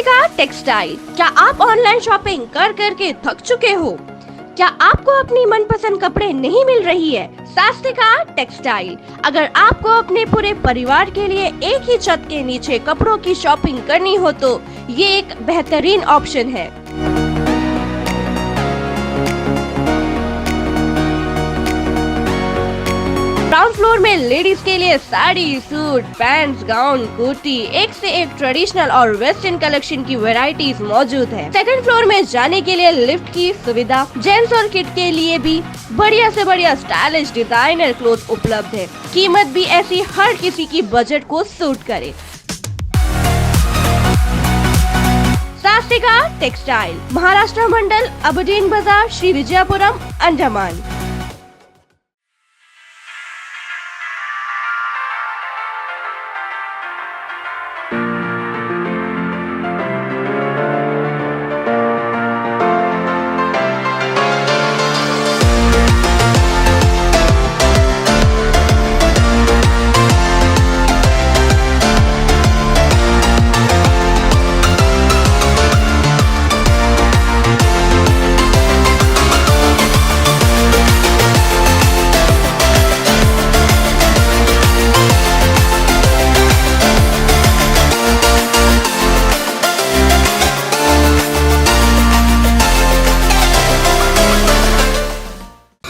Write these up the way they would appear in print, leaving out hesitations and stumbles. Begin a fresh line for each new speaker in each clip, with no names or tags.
Swastika textile. क्या आप online shopping कर करके थक चुके हो? क्या आपको अपनी मनपसंद कपड़े नहीं मिल रही है? स्वास्तिका टेक्सटाइल। अगर आपको अपने पूरे परिवार के लिए एक ही छत के नीचे कपड़ों की शॉपिंग करनी हो तो ये एक बेहतरीन ऑप्शन है। ग्राउंड फ्लोर में लेडीज के लिए sari, suit, pants, gown, kurti, एक से एक ट्रेडिशनल और वेस्टर्न कलेक्शन की वैरायटीज मौजूद है। सेकंड फ्लोर में जाने के लिए लिफ्ट की सुविधा। जेंट्स और किड के लिए भी बढ़िया से बढ़िया स्टाइलिश डिजाइनर क्लोथ उपलब्ध है। कीमत भी ऐसी हर किसी की बजट को सूट करे। स्वास्तिका टेक्सटाइल, महाराष्ट्र मंडल, अबडीन बाजार, श्री विजयपुरम, अंडमान।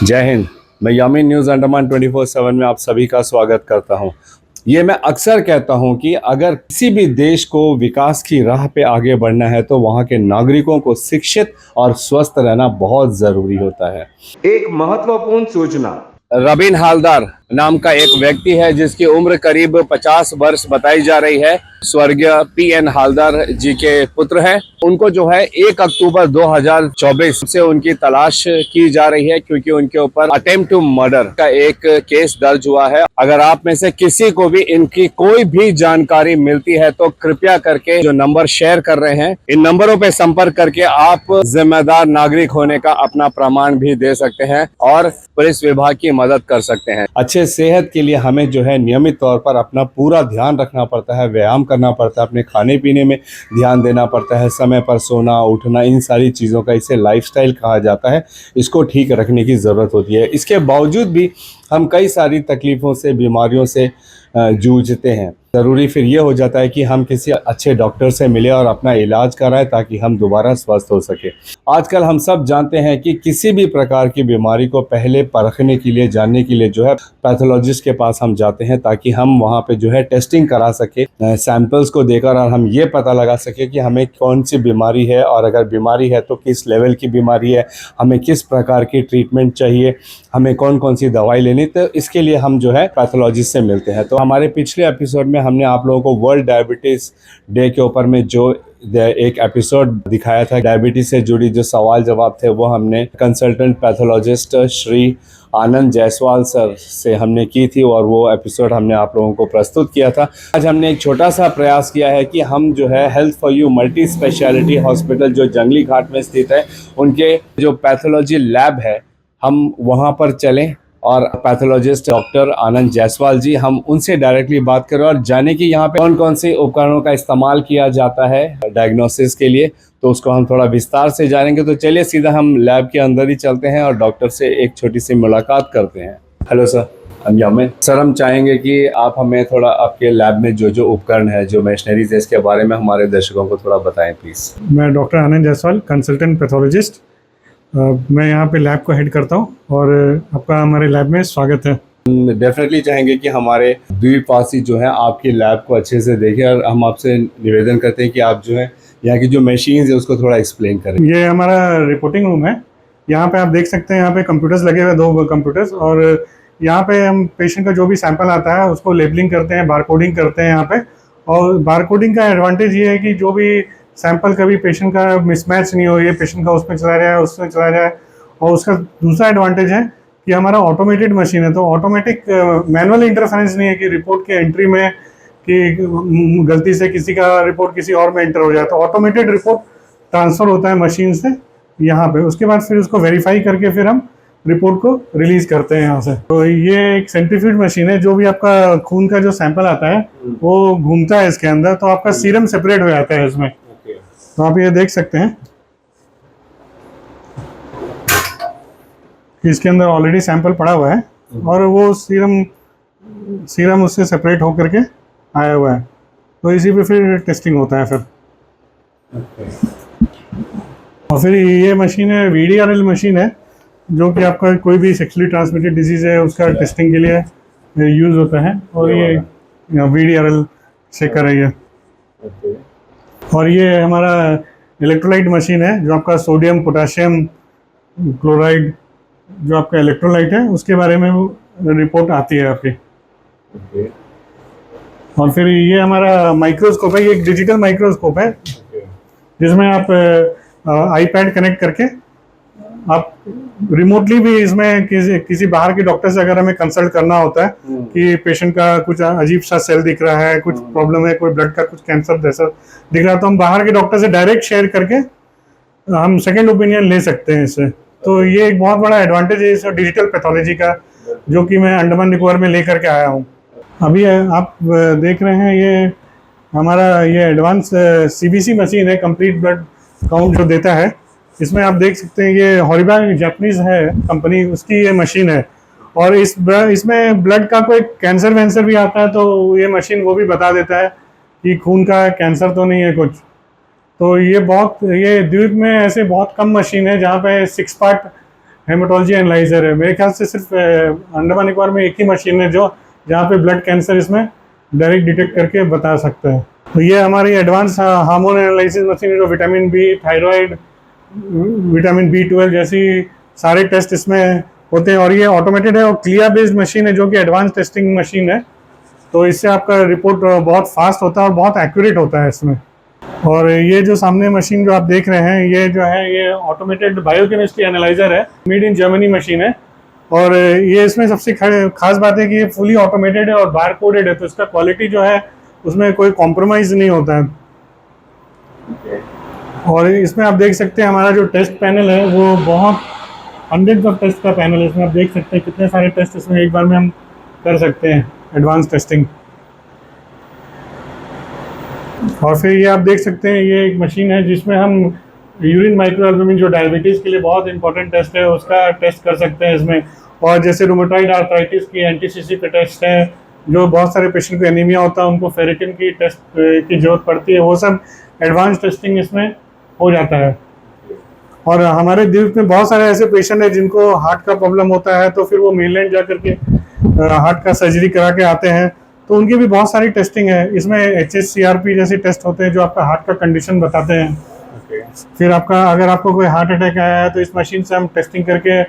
जय हिंद। मैं यामीन न्यूज़ अंडमान 24/7 में आप सभी का स्वागत करता हूं। ये मैं अक्सर कहता हूं कि अगर किसी भी देश को विकास की राह पे आगे बढ़ना है तो वहां के नागरिकों को शिक्षित और स्वस्थ रहना बहुत ज़रूरी होता है। एक महत्वपूर्ण सूचना, रबिन हालदार नाम का एक व्यक्ति है जिसकी उम्र करीब 50 वर्ष बताई जा रही है। स्वर्गीय पीएन हालदार जी के पुत्र हैं। उनको जो है 1 अक्टूबर 2024 से उनकी तलाश की जा रही है क्योंकि उनके ऊपर अटेम्प्ट टू मर्डर का एक केस दर्ज हुआ है। अगर आप में से किसी को भी इनकी कोई भी जानकारी मिलती है तो कृपया करके जो नंबर शेयर कर रहे हैं इन नंबरों पे संपर्क करके आप जिम्मेदार नागरिक होने का अपना प्रमाण भी दे सकते हैं और पुलिस विभाग की मदद कर सकते हैं। अच्छे सेहत के लिए हमें जो है नियमित तौर पर अपना पूरा ध्यान रखना पड़ता है, व्यायाम करना पड़ता है, अपने खाने पीने में ध्यान देना पड़ता है, समय पर सोना उठना, इन सारी चीज़ों का इसे लाइफस्टाइल कहा जाता है। इसको ठीक रखने की ज़रूरत होती है। इसके बावजूद भी हम कई सारी तकलीफ़ों से, बीमारियों से जूझते हैं। ज़रूरी फिर ये हो जाता है कि हम किसी अच्छे डॉक्टर से मिले और अपना इलाज कराएं ताकि हम दोबारा स्वस्थ हो सके। आजकल हम सब जानते हैं कि किसी भी प्रकार की बीमारी को पहले परखने के लिए, जानने के लिए जो है पैथोलॉजिस्ट के पास हम जाते हैं ताकि हम वहाँ पे जो है टेस्टिंग करा सके, सैंपल्स को देकर और हम ये पता लगा सके कि हमें कौन सी बीमारी है और अगर बीमारी है तो किस लेवल की बीमारी है, हमें किस प्रकार की ट्रीटमेंट चाहिए, हमें कौन कौन सी दवाई लेनी। तो इसके लिए हम जो है पैथोलॉजिस्ट से मिलते हैं। तो हमारे पिछले एपिसोड में हमने आप लोगों को वर्ल्ड डायबिटीज़ डे के ऊपर में जो एक एपिसोड दिखाया था, डायबिटीज से जुड़ी जो सवाल जवाब थे वो हमने consultant pathologist Shri Anand Jaiswal sir से हमने की थी और वो एपिसोड हमने आप लोगों को प्रस्तुत किया था। आज हमने एक छोटा सा प्रयास किया है कि हम जो है health for you multi speciality hospital जो जंगली घाट में स्थित है, उनके जो पैथोलॉजी लैब है, हम वहाँ पर चलें और पैथोलॉजिस्ट डॉक्टर आनंद जायसवाल जी, हम उनसे डायरेक्टली बात करें और जाने कि यहाँ पे कौन कौन से उपकरणों का इस्तेमाल किया जाता है डायग्नोसिस के लिए, तो उसको हम थोड़ा विस्तार से जानेंगे। तो चलिए सीधा हम लैब के अंदर ही चलते हैं और डॉक्टर से एक छोटी सी मुलाकात करते हैं। हेलो सर, यामिन सर, हम चाहेंगे कि आप हमें थोड़ा आपके लैब में जो जो उपकरण है, जो मशीनरीज है, इसके बारे में हमारे दर्शकों को थोड़ा बताएं प्लीज़।
मैं डॉक्टर आनंद जायसवाल, कंसल्टेंट पैथोलॉजिस्ट, मैं यहाँ पे लैब को हेड करता हूँ और आपका हमारे लैब में स्वागत है।
डेफिनेटली चाहेंगे कि हमारे द्वीपवासी जो है आपकी लैब को अच्छे से देखें और हम आपसे निवेदन करते हैं कि आप जो है यहाँ की जो मशीन्स है उसको थोड़ा एक्सप्लेन करें।
ये हमारा रिपोर्टिंग रूम है। यहाँ पे आप देख सकते हैं, यहाँ पे कंप्यूटर्स लगे हुए हैं, 2 कंप्यूटर्स, और यहाँ पे हम पेशेंट का जो भी सैंपल आता है उसको लेबलिंग करते हैं, बारकोडिंग करते हैं यहाँ पे। और बारकोडिंग का एडवांटेज ये है कि जो भी सैंपल कभी पेशेंट का मिसमैच नहीं हो, ये पेशेंट का उसमें चला जाए, उसमें चला जाए। और उसका दूसरा एडवांटेज है कि हमारा ऑटोमेटेड मशीन है, तो ऑटोमेटिक मैनुअल इंटरफेरेंस नहीं है कि रिपोर्ट के एंट्री में कि गलती से किसी का रिपोर्ट किसी और में एंटर हो जाए, तो ऑटोमेटेड रिपोर्ट ट्रांसफ़र होता है मशीन से यहाँ पे। उसके बाद फिर उसको वेरीफाई करके फिर हम रिपोर्ट को रिलीज करते हैं यहाँ से। तो ये एक सेंट्रीफ्यूज मशीन है, जो भी आपका खून का जो सैंपल आता है वो घूमता है इसके अंदर, तो आपका सीरम सेपरेट हो जाता है इसमें। तो आप ये देख सकते हैं कि इसके अंदर ऑलरेडी सैंपल पड़ा हुआ है और वो सीरम उससे सेपरेट होकर के आया हुआ है, तो इसी पे फिर टेस्टिंग होता है फिर। और फिर ये मशीन है VDRL मशीन है, जो कि आपका कोई भी सेक्सुअली ट्रांसमिटेड डिजीज़ है उसका टेस्टिंग के लिए यूज़ होता है, और ये VDRL से कर रही है। और ये हमारा इलेक्ट्रोलाइट मशीन है, जो आपका सोडियम पोटाशियम क्लोराइड जो आपका इलेक्ट्रोलाइट है उसके बारे में वो रिपोर्ट आती है आपकी। और फिर ये हमारा माइक्रोस्कोप है, ये एक डिजिटल माइक्रोस्कोप है जिसमें आप आईपैड कनेक्ट करके आप रिमोटली भी इसमें किसी बाहर के डॉक्टर से अगर हमें कंसल्ट करना होता है कि पेशेंट का कुछ अजीब सा सेल दिख रहा है, कुछ प्रॉब्लम है, कोई ब्लड का कुछ कैंसर जैसा दिख रहा है, तो हम बाहर के डॉक्टर से डायरेक्ट शेयर करके हम सेकेंड ओपिनियन ले सकते हैं इससे। तो ये एक बहुत बड़ा एडवांटेज है इस डिजिटल पैथोलॉजी का, जो कि मैं अंडमान निकोबार में लेकर के आया हूँ। अभी आप देख रहे हैं ये हमारा ये एडवांस CBC मशीन है, कंप्लीट ब्लड काउंट जो देता है। इसमें आप देख सकते हैं ये हॉरिबा जापानीज है कंपनी, उसकी ये मशीन है। और इसमें ब्लड का कोई कैंसर वैंसर भी आता है तो ये मशीन वो भी बता देता है कि खून का कैंसर तो नहीं है कुछ। तो ये द्वीप में ऐसे बहुत कम मशीन है जहाँ पे 6 पार्ट हेमाटोलॉजी एनालाइजर है। मेरे ख्याल से सिर्फ अंडमान निकोबार में एक ही मशीन है जो जहाँ पे ब्लड कैंसर इसमें डायरेक्ट डिटेक्ट करके बता सकता है। तो ये हमारी एडवांस हार्मोन एनालिसिस मशीन है, जो vitamin B, thyroid, vitamin B12 जैसी सारे टेस्ट इसमें होते हैं। और ये ऑटोमेटेड है और क्लिया बेस्ड मशीन है, जो कि एडवांस टेस्टिंग मशीन है। तो इससे आपका रिपोर्ट बहुत फास्ट होता है और बहुत एक्यूरेट होता है इसमें। और ये जो सामने मशीन जो आप देख रहे हैं, ये जो है ये ऑटोमेटेड बायोकेमिस्ट्री एनालाइजर है, मेड इन जर्मनी मशीन है। और ये इसमें सबसे खास बात है कि ये फुली ऑटोमेटेड है और बार कोडेड है, तो इसका क्वालिटी जो है उसमें कोई कॉम्प्रोमाइज़ नहीं होता है। और इसमें आप देख सकते हैं हमारा जो टेस्ट पैनल है वो बहुत हंड्रेड्स ऑफ टेस्ट का पैनल है। इसमें आप देख सकते हैं कितने सारे टेस्ट इसमें एक बार में हम कर सकते हैं, एडवांस टेस्टिंग। और फिर ये आप देख सकते हैं ये एक मशीन है जिसमें हम यूरिन माइक्रोएल्बुमिन, जो डायबिटीज़ के लिए बहुत इंपॉर्टेंट टेस्ट है, उसका टेस्ट कर सकते हैं इसमें। और जैसे रूमेटॉइड आर्थराइटिस की एंटीसीसी का टेस्ट है, जो बहुत सारे पेशेंट को एनीमिया होता है उनको फेरिटिन की टेस्ट की जरूरत पड़ती है, वो सब एडवांस टेस्टिंग इसमें हो जाता है। और हमारे द्वीप में बहुत सारे ऐसे पेशेंट हैं जिनको हार्ट का प्रॉब्लम होता है, तो फिर वो मेनलैंड जा करके हार्ट का सर्जरी करा के आते हैं, तो उनकी भी बहुत सारी टेस्टिंग है। इसमें HSCRP जैसे टेस्ट होते हैं जो आपका हार्ट का कंडीशन बताते हैं। फिर अगर आपको कोई हार्ट अटैक आया है तो इस मशीन से हम टेस्टिंग करके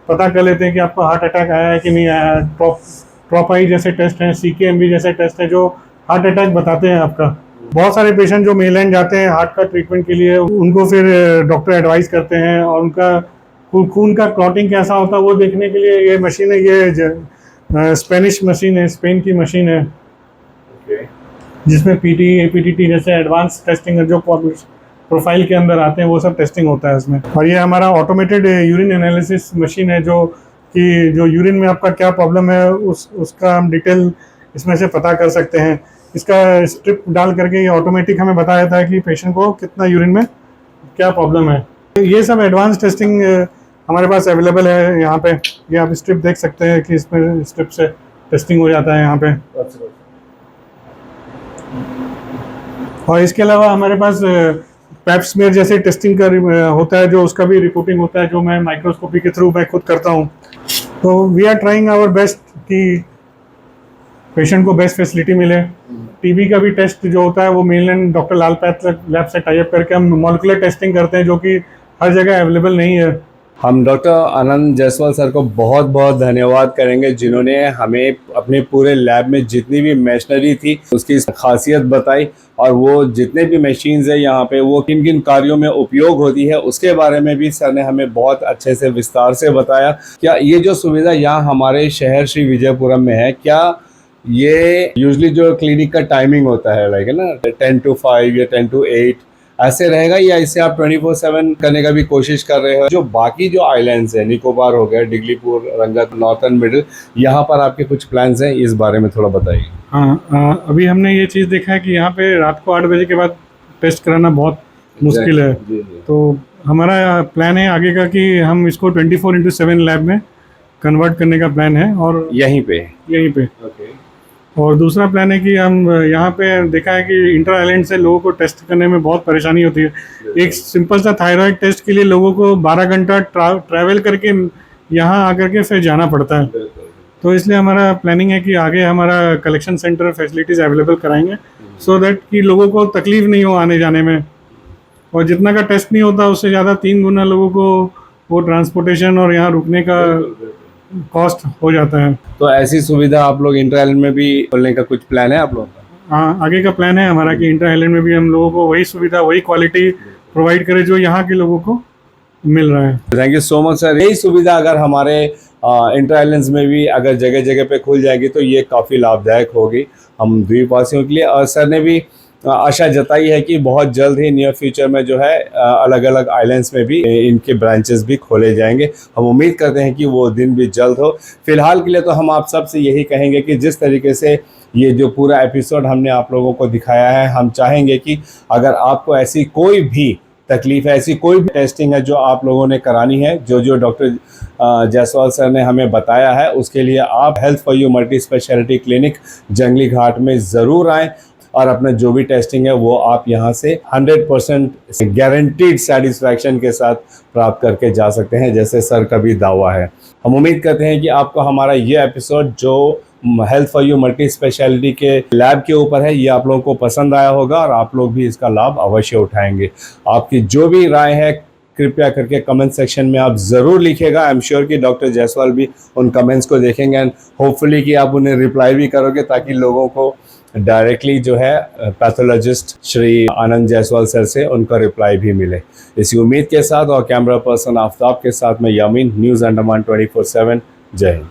पता कर लेते हैं कि आपको हार्ट अटैक आया है कि नहीं आया है। ट्रॉपाई जैसे टेस्ट हैं, CKMB जैसे टेस्ट है जो हार्ट अटैक बताते हैं आपका। बहुत सारे पेशेंट जो मेनलैंड जाते हैं हार्ट का ट्रीटमेंट के लिए, उनको फिर डॉक्टर एडवाइस करते हैं, और उनका खून का क्लॉटिंग कैसा होता है वो देखने के लिए ये मशीन है। ये स्पेनिश मशीन है, स्पेन की मशीन है, जिसमें PT, APTT जैसे एडवांस टेस्टिंग जो प्रोफाइल के अंदर आते हैं वो सब टेस्टिंग होता है इसमें। और ये हमारा ऑटोमेटेड यूरिन एनालिसिस मशीन है, जो यूरिन में आपका क्या प्रॉब्लम है उसका हम डिटेल इसमें से पता कर सकते हैं। इसका स्ट्रिप डाल करके ये ऑटोमेटिक हमें बता देता है कि पेशेंट को कितना यूरिन में क्या प्रॉब्लम है। ये सब एडवांस टेस्टिंग हमारे पास अवेलेबल है यहाँ पे। ये आप स्ट्रिप देख सकते हैं कि इसमें स्ट्रिप से टेस्टिंग हो जाता है यहाँ पे। और इसके अलावा हमारे पास पैप स्मीयर जैसे टेस्टिंग का होता है, जो उसका भी रिपोर्टिंग होता है, जो मैं माइक्रोस्कोपी के थ्रू मैं खुद करता हूँ। तो we are trying our best कि पेशेंट को बेस्ट फैसिलिटी मिले। TB का भी टेस्ट जो होता है वो mainland doctor Lal path lab से टाई अप करके हम मॉलिक्यूलर टेस्टिंग करते हैं, जो कि हर जगह अवेलेबल नहीं है।
हम डॉक्टर आनंद जायसवाल सर को बहुत बहुत धन्यवाद करेंगे, जिन्होंने हमें अपने पूरे लैब में जितनी भी मशीनरी थी उसकी खासियत बताई, और वो जितने भी मशीन्स है यहाँ पे वो किन किन कार्यों में उपयोग होती है उसके बारे में भी सर ने हमें बहुत अच्छे से विस्तार से बताया। क्या ये जो सुविधा यहाँ हमारे शहर श्री विजयपुरम में है, क्या ये यूजली जो क्लिनिक का टाइमिंग होता है लाइक है ना 10 to 5 या 10 to 8 ऐसे रहेगा, या इससे आप 24/7 करने का भी कोशिश कर रहे हो? जो बाकी जो आइलैंड्स है, निकोबार हो गया, डिगलीपुर, रंगत, नॉर्थन मिडिल, यहाँ पर आपके कुछ प्लान्स हैं, इस बारे में थोड़ा बताइए।
हाँ, अभी हमने ये चीज़ देखा है कि यहाँ पे रात को 8 बजे के बाद टेस्ट कराना बहुत मुश्किल है।
जी जी।
तो हमारा प्लान है आगे का कि हम इसको 24/7 लैब में कन्वर्ट करने का प्लान है, और
यहीं पे।
यहीं पे।
ओके।
और दूसरा प्लान है कि हम यहाँ पे देखा है कि इंटर आइलैंड से लोगों को टेस्ट करने में बहुत परेशानी होती है। एक सिंपल सा थायराइड टेस्ट के लिए लोगों को 12 घंटा ट्रैवल करके यहाँ आकर के फिर जाना पड़ता है। तो इसलिए हमारा प्लानिंग है कि आगे हमारा कलेक्शन सेंटर फैसिलिटीज़ अवेलेबल कराएंगे, सो दैट कि लोगों को तकलीफ नहीं हो आने जाने में। और जितना का टेस्ट नहीं होता उससे ज़्यादा 3 गुना लोगों को वो ट्रांसपोर्टेशन और यहाँ रुकने का कॉस्ट हो जाता है।
तो ऐसी सुविधा आप लोग इंटर आइलैंड में भी खोलने का कुछ प्लान है आप लोगों का?
हाँ, आगे का प्लान है हमारा कि इंटर आइलैंड में भी हम लोगों को वही सुविधा, वही क्वालिटी प्रोवाइड करें जो यहाँ के लोगों को मिल रहा है।
Thank you so much sir. यही सुविधा अगर हमारे इंटर आइलैंड्स में भी अगर जगह जगह पे खुल जाएगी तो ये काफ़ी लाभदायक होगी हम द्वीपवासियों के लिए। और सर ने भी आशा जताई है कि बहुत जल्द ही नियर फ्यूचर में जो है अलग अलग आइलैंड्स में भी इनके ब्रांचेस भी खोले जाएंगे। हम उम्मीद करते हैं कि वो दिन भी जल्द हो। फिलहाल के लिए तो हम आप सबसे यही कहेंगे कि जिस तरीके से ये जो पूरा एपिसोड हमने आप लोगों को दिखाया है, हम चाहेंगे कि अगर आपको ऐसी कोई भी तकलीफ है, ऐसी कोई भी टेस्टिंग है जो आप लोगों ने करानी है, जो डॉक्टर जायसवाल सर ने हमें बताया है, उसके लिए आप health for you multi speciality clinic जंगली घाट में ज़रूर आएँ और अपना जो भी टेस्टिंग है वो आप यहाँ से 100% गारंटीड सेटिस्फैक्शन के साथ प्राप्त करके जा सकते हैं, जैसे सर का भी दावा है। हम उम्मीद करते हैं कि आपको हमारा ये एपिसोड जो health for you multi speciality के लैब के ऊपर है, ये आप लोगों को पसंद आया होगा और आप लोग भी इसका लाभ अवश्य उठाएंगे। आपकी जो भी राय है कृपया करके कमेंट सेक्शन में आप ज़रूर लिखिएगा। आई एम श्योर कि डॉक्टर जायसवाल भी उन कमेंट्स को देखेंगे एंड होपफुली कि आप उन्हें रिप्लाई भी करोगे, ताकि लोगों को डायरेक्टली जो है पैथोलॉजिस्ट श्री आनंद जायसवाल सर से उनका रिप्लाई भी मिले। इसी उम्मीद के साथ और कैमरा पर्सन आफ्ताब के साथ मैं यामीन, न्यूज़ अंडमान 24/7। जय हिंद।